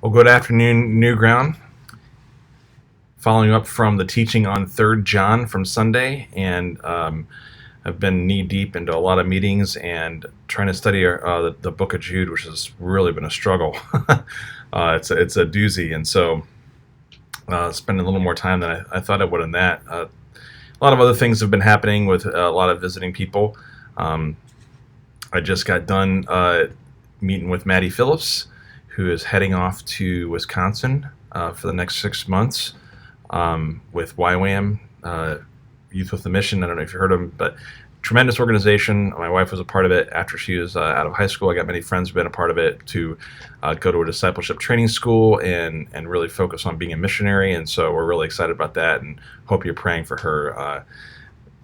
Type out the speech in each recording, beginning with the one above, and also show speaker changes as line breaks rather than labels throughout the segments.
Well, good afternoon, New Ground. Following up from the teaching on Third John from Sunday, and I've been knee deep into a lot of meetings and trying to study the Book of Jude, which has really been a struggle. It's a doozy, and so spending a little more time than I thought I would in that. A lot of other things have been happening with a lot of visiting people. Um, I just got done meeting with Maddie Phillips, who is heading off to Wisconsin for the next 6 months with YWAM, Youth with a Mission. I don't know if you heard of them, but tremendous organization. My wife was a part of it after she was out of high school. I got many friends who've been a part of it to go to a discipleship training school and really focus on being a missionary. And so we're really excited about that and hope you're praying for her.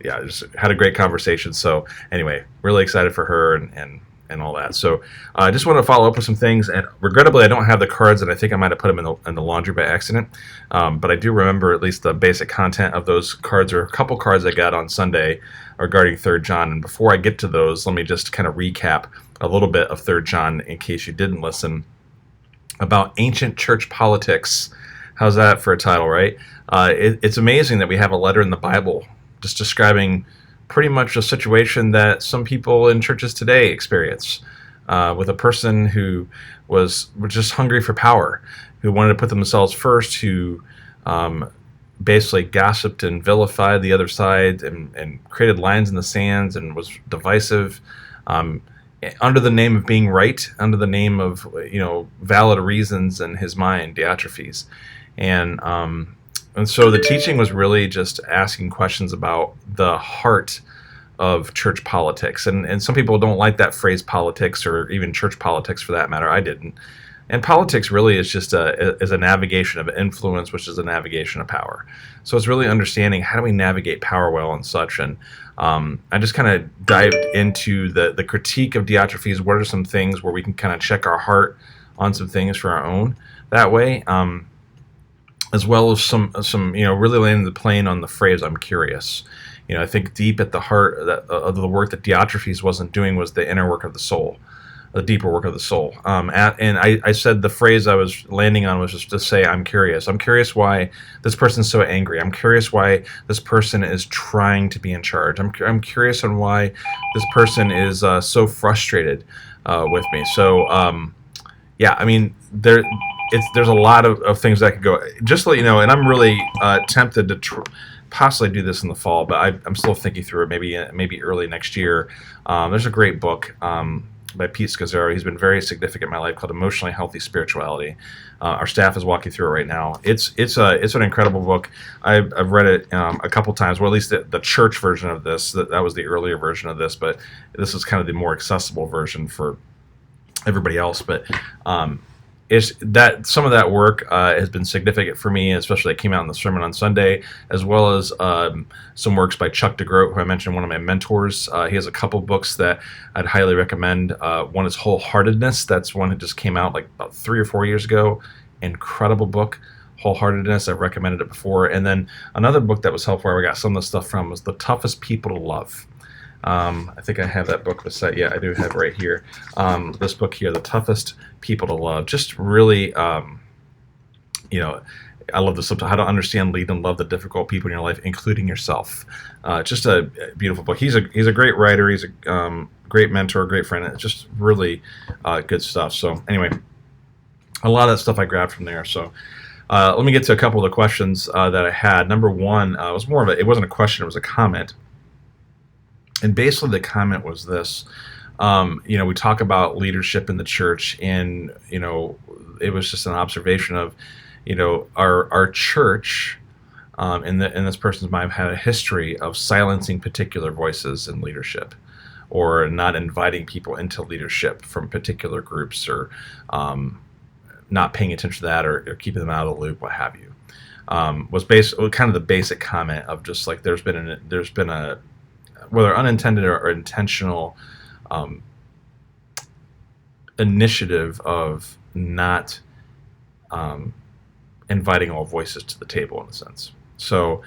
Yeah, just had a great conversation. So anyway, really excited for her and all that. So I just want to follow up with some things. And regrettably, I don't have the cards, and I think I might have put them in the laundry by accident. But I do remember at least the basic content of those cards, or a couple cards I got on Sunday regarding Third John. And before I get to those, let me just kind of recap a little bit of Third John in case you didn't listen, about ancient church politics. How's that for a title, right? It's amazing that we have a letter in the Bible just describing pretty much a situation that some people in churches today experience, with a person who was just hungry for power, who wanted to put themselves first, who basically gossiped and vilified the other side and created lines in the sands and was divisive, um, under the name of being right, under the name of valid reasons in his mind, Diotrephes. And so the teaching was really just asking questions about the heart of church politics. And some people don't like that phrase politics, or even church politics for that matter. I didn't. And politics really is just a navigation of influence, which is a navigation of power. So it's really understanding how do we navigate power well and such. And I just kind of dived into the critique of Diotrephes. What are some things where we can kind of check our heart on some things for our own that way? As well as some really landing the plane on the phrase "I'm curious." I think deep at the heart of the work that Diotrephes wasn't doing was the inner work of the soul, the deeper work of the soul. And I said the phrase I was landing on was just to say, "I'm curious. I'm curious why this person's so angry. I'm curious why this person is trying to be in charge. I'm curious on why this person is so frustrated with me." So yeah, I mean there's a lot of things that could go. Just to let you know, and I'm really tempted to possibly do this in the fall, but I'm still thinking through it. Maybe early next year. There's a great book by Pete Scazzaro. He's been very significant in my life, called Emotionally Healthy Spirituality. Our staff is walking through it right now. It's an incredible book. I've read it a couple times. Well, at least the church version of this. That was the earlier version of this, but this is kind of the more accessible version for everybody else. But is that some of that work has been significant for me, especially that came out in the sermon on Sunday, as well as some works by Chuck DeGroat, who I mentioned, one of my mentors. He has a couple books that I'd highly recommend. One is Wholeheartedness. That's one that just came out like about 3 or 4 years ago. Incredible book, Wholeheartedness. I've recommended it before. And then another book that was helpful, where I got some of the stuff from, was The Toughest People to Love. I think I have that book beside. Yeah, I do have it right here. This book here, The Toughest People to Love. Just really, I love the subtitle, How to Understand, Lead, and Love the Difficult People in Your Life, Including Yourself. Just a beautiful book. He's a great writer. He's a great mentor, great friend. It's just really good stuff. So anyway, a lot of that stuff I grabbed from there. So let me get to a couple of the questions that I had. Number one, it wasn't a question, it was a comment. And basically the comment was this. We talk about leadership in the church, and it was just an observation of our church, in this person's mind, had a history of silencing particular voices in leadership, or not inviting people into leadership from particular groups, or not paying attention to that, or keeping them out of the loop, what have you. Was kind of the basic comment of just like there's been a whether unintended or intentional initiative of not inviting all voices to the table, in a sense. So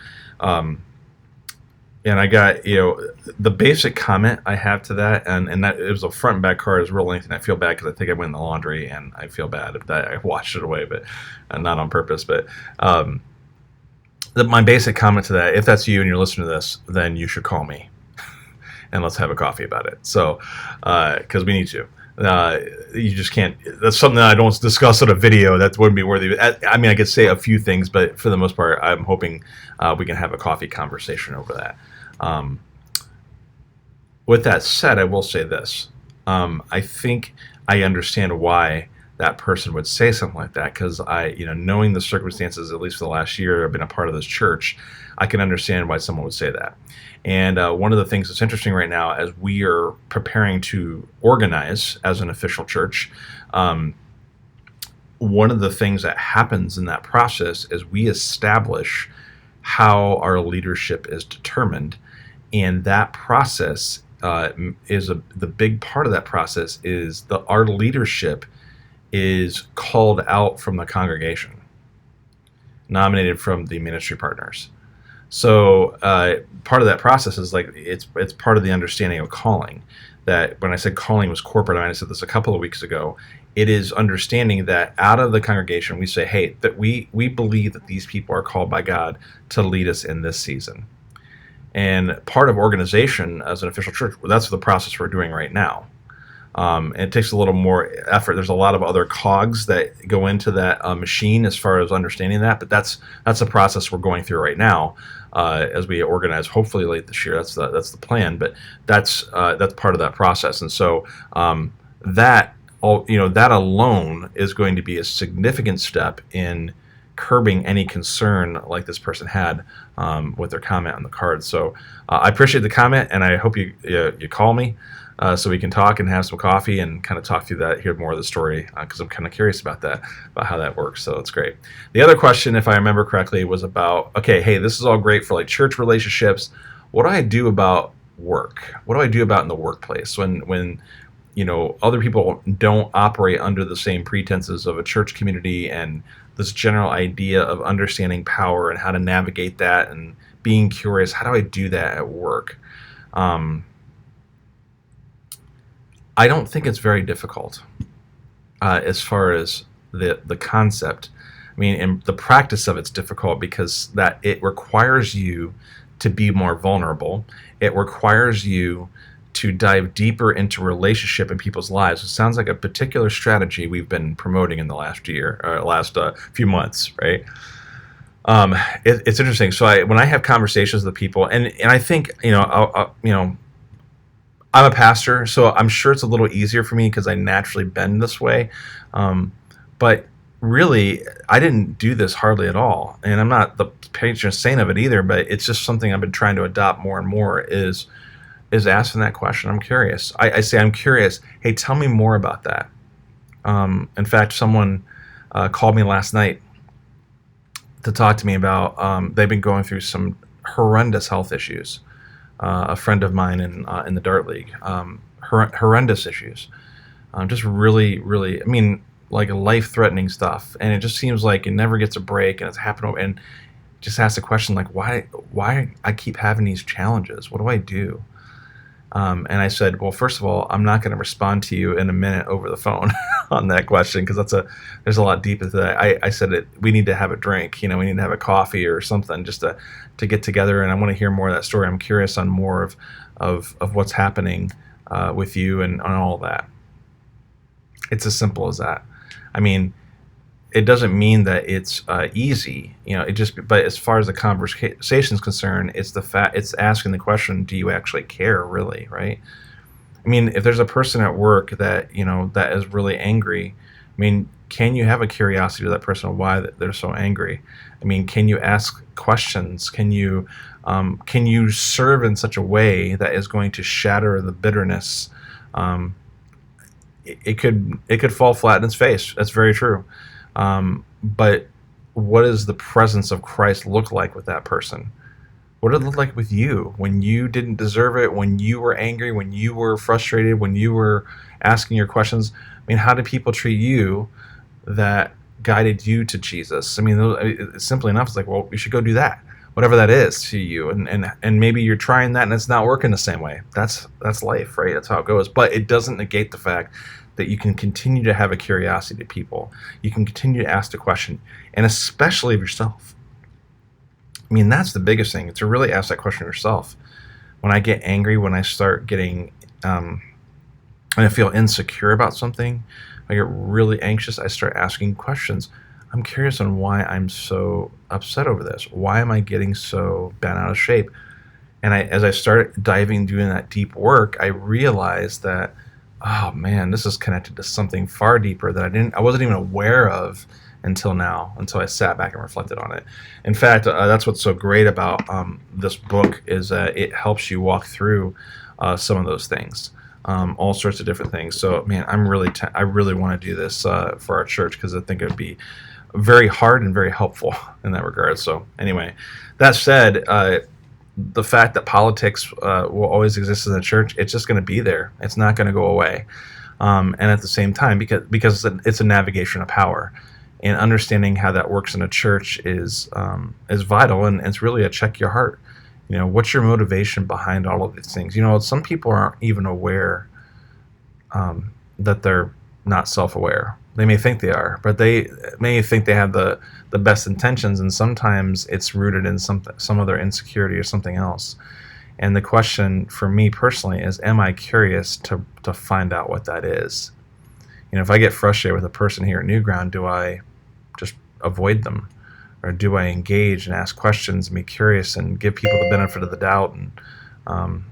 And I got, the basic comment I have to that, and that it was a front and back card is real lengthy, and I feel bad because I think I went in the laundry, and I feel bad if that I washed it away, but not on purpose. But um, my basic comment to that, if that's you and you're listening to this, then you should call me and let's have a coffee about it. So, because we need to. You just can't. That's something that I don't discuss on a video. That wouldn't be worthy. I mean, I could say a few things, but for the most part, I'm hoping we can have a coffee conversation over that. Um, with that said, I will say this. I think I understand why that person would say something like that, because knowing the circumstances, at least for the last year, I've been a part of this church, I can understand why someone would say that. And one of the things that's interesting right now, as we are preparing to organize as an official church, one of the things that happens in that process is we establish how our leadership is determined, and that process the big part of that process is our leadership is called out from the congregation, nominated from the ministry partners. So part of that process is like it's part of the understanding of calling. That when I said calling was corporate, I said this a couple of weeks ago. It is understanding that out of the congregation we say, hey, that we believe that these people are called by God to lead us in this season. And part of organization as an official church, that's the process we're doing right now. And it takes a little more effort. There's a lot of other cogs that go into that machine as far as understanding that, but that's a process we're going through right now as we organize. Hopefully late this year. That's the plan. But that's part of that process. And so that alone is going to be a significant step in curbing any concern like this person had with their comment on the card. So I appreciate the comment, and I hope you call me. So we can talk and have some coffee and kind of talk through that, hear more of the story, because I'm kind of curious about how that works. So it's great. The other question, if I remember correctly, was about, okay, hey, this is all great for like church relationships. What do I do about work? What do I do about in the workplace when other people don't operate under the same pretenses of a church community and this general idea of understanding power and how to navigate that and being curious? How do I do that at work? I don't think it's very difficult as far as the concept. I mean, and the practice of it's difficult because that it requires you to be more vulnerable. It requires you to dive deeper into relationship in people's lives. It sounds like a particular strategy we've been promoting in the last year, or last few months, right? It's interesting. So when I have conversations with people, and I think I'm a pastor, so I'm sure it's a little easier for me because I naturally bend this way. But really, I didn't do this hardly at all, and I'm not the patron saint of it either. But it's just something I've been trying to adopt more and more. Is asking that question. I'm curious. I say I'm curious. Hey, tell me more about that. In fact, someone called me last night to talk to me about they've been going through some horrendous health issues. A friend of mine in the Dart League, horrendous issues, just really, really. I mean, like life-threatening stuff, and it just seems like it never gets a break, and it's happened. And just ask the question like, why I keep having these challenges? What do I do? And I said, well, first of all, I'm not going to respond to you in a minute over the phone on that question because there's a lot deeper to that. I said we need to have a drink, we need to have a coffee or something just to get together, and I want to hear more of that story. I'm curious on more of what's happening with you and on all that. It's as simple as that. I mean, it doesn't mean that it's easy, but as far as the conversation is concerned, it's asking the question, do you actually care really, right? I mean, if there's a person at work that, that is really angry, I mean, can you have a curiosity to that person of why they're so angry? I mean, can you ask questions? Can you serve in such a way that is going to shatter the bitterness? It could fall flat in its face. That's very true. But what does the presence of Christ look like with that person? What did it look like with you when you didn't deserve it, when you were angry, when you were frustrated, when you were asking your questions? I mean, how did people treat you that guided you to Jesus? I mean, simply enough, it's like, well, we should go do that. whatever that is to you, and maybe you're trying that and it's not working the same way. That's life, right? That's how it goes. But it doesn't negate the fact that you can continue to have a curiosity to people. You can continue to ask the question, and especially of yourself. I mean, that's the biggest thing, to really ask that question of yourself. When I get angry, when I start getting, and I feel insecure about something, I get really anxious, I start asking questions. I'm curious on why I'm so upset over this. Why am I getting so bent out of shape? And as I started doing that deep work, I realized that, oh man, this is connected to something far deeper that I wasn't even aware of until now, until I sat back and reflected on it. In fact, that's what's so great about this book, is that it helps you walk through some of those things, all sorts of different things. So, man, I really want to do this for our church, because I think it would be very hard and very helpful in that regard. So, anyway, that said, the fact that politics will always exist in the church, it's just going to be there. It's not going to go away. And at the same time, because it's a navigation of power, and understanding how that works in a church is vital, and it's really a check your heart. What's your motivation behind all of these things? Some people aren't even aware that they're not self-aware. They may think they are, but they may think they have the best intentions, and sometimes it's rooted in some other insecurity or something else. And the question for me personally is, am I curious to find out what that is? If I get frustrated with a person here at New Ground, do I just avoid them? Or do I engage and ask questions and be curious and give people the benefit of the doubt? And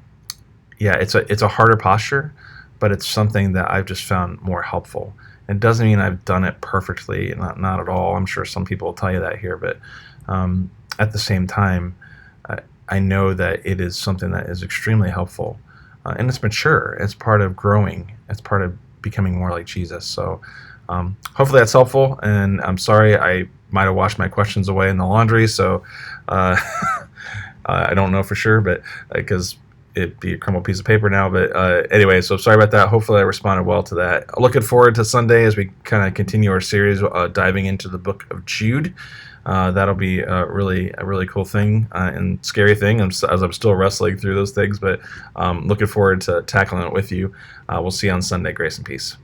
it's a harder posture, but it's something that I've just found more helpful. It doesn't mean I've done it perfectly, not at all. I'm sure some people will tell you that here, but at the same time, I know that it is something that is extremely helpful, and it's mature. It's part of growing. It's part of becoming more like Jesus. So hopefully that's helpful, and I'm sorry I might have washed my questions away in the laundry, so I don't know for sure, but because it'd be a crumbled piece of paper now. But anyway, so sorry about that. Hopefully I responded well to that. Looking forward to Sunday as we kind of continue our series diving into the book of Jude. That'll be a really cool thing and scary thing as I'm still wrestling through those things, but looking forward to tackling it with you. We'll see you on Sunday. Grace and peace.